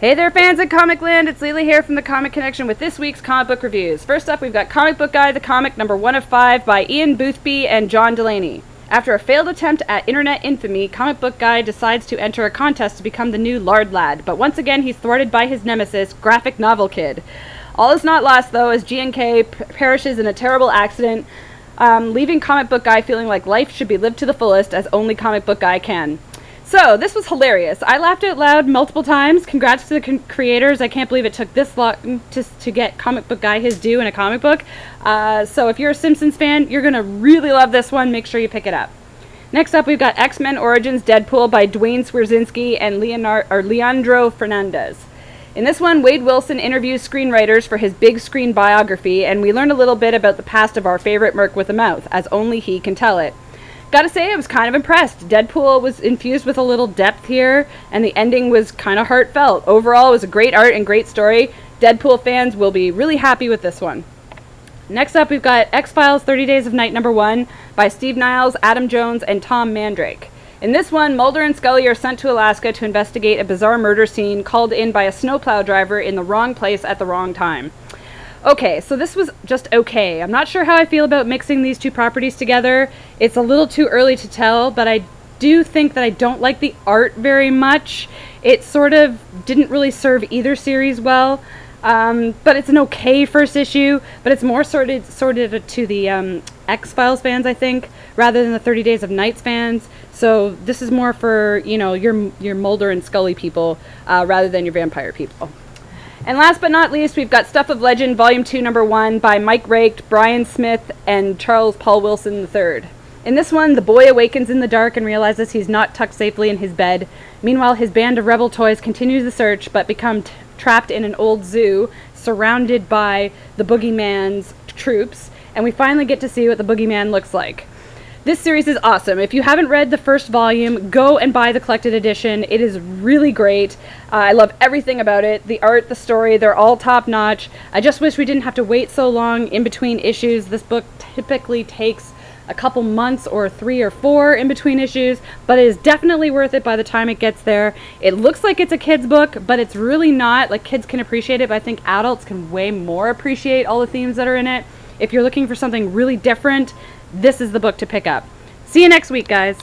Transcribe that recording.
Hey there, fans of Comic Land! It's Leila here from the Comic Connection with this week's comic book reviews. First up, we've got Comic Book Guy, the comic number 1 of 5 by Ian Boothby and John Delaney. After a failed attempt at internet infamy, Comic Book Guy decides to enter a contest to become the new Lard Lad, but once again he's thwarted by his nemesis, Graphic Novel Kid. All is not lost, though, as G&K perishes in a terrible accident, leaving Comic Book Guy feeling like life should be lived to the fullest, as only Comic Book Guy can. So, this was hilarious. I laughed out loud multiple times. Congrats to the creators. I can't believe it took this long to get Comic Book Guy his due in a comic book. So if you're a Simpsons fan, you're going to really love this one. Make sure you pick it up. Next up, we've got X-Men Origins Deadpool by Dwayne Swierczynski and Leandro Fernandez. In this one, Wade Wilson interviews screenwriters for his big screen biography, and we learn a little bit about the past of our favorite Merc with a Mouth, as only he can tell it. Gotta say, I was kind of impressed. Deadpool was infused with a little depth here, and the ending was kind of heartfelt. Overall, it was a great art and great story. Deadpool fans will be really happy with this one. Next up, we've got X-Files 30 Days of Night number 1 by Steve Niles, Adam Jones, and Tom Mandrake. In this one, Mulder and Scully are sent to Alaska to investigate a bizarre murder scene called in by a snowplow driver in the wrong place at the wrong time. Okay, so this was just okay. I'm not sure how I feel about mixing these two properties together. It's a little too early to tell, but I do think that I don't like the art very much. It sort of didn't really serve either series well, but it's an okay first issue, but it's more sorted to the X-Files fans, I think, rather than the 30 Days of Night fans. So this is more for, you know, your Mulder and Scully people, rather than your vampire people. And last but not least, we've got Stuff of Legend, Volume 2, Number 1, by Mike Raked, Brian Smith, and Charles Paul Wilson III. In this one, the boy awakens in the dark and realizes he's not tucked safely in his bed. Meanwhile, his band of rebel toys continues the search, but become trapped in an old zoo, surrounded by the Boogeyman's troops, and we finally get to see what the Boogeyman looks like. This series is awesome. If you haven't read the first volume, go and buy the collected edition. It is really great. I love everything about it. The art, the story, they're all top-notch. I just wish we didn't have to wait so long in between issues. This book typically takes a couple months or 3 or 4 in between issues, but it is definitely worth it by the time it gets there. It looks like it's a kid's book, but it's really not. Like, kids can appreciate it, but I think adults can way more appreciate all the themes that are in it. If you're looking for something really different, this is the book to pick up. See you next week, guys.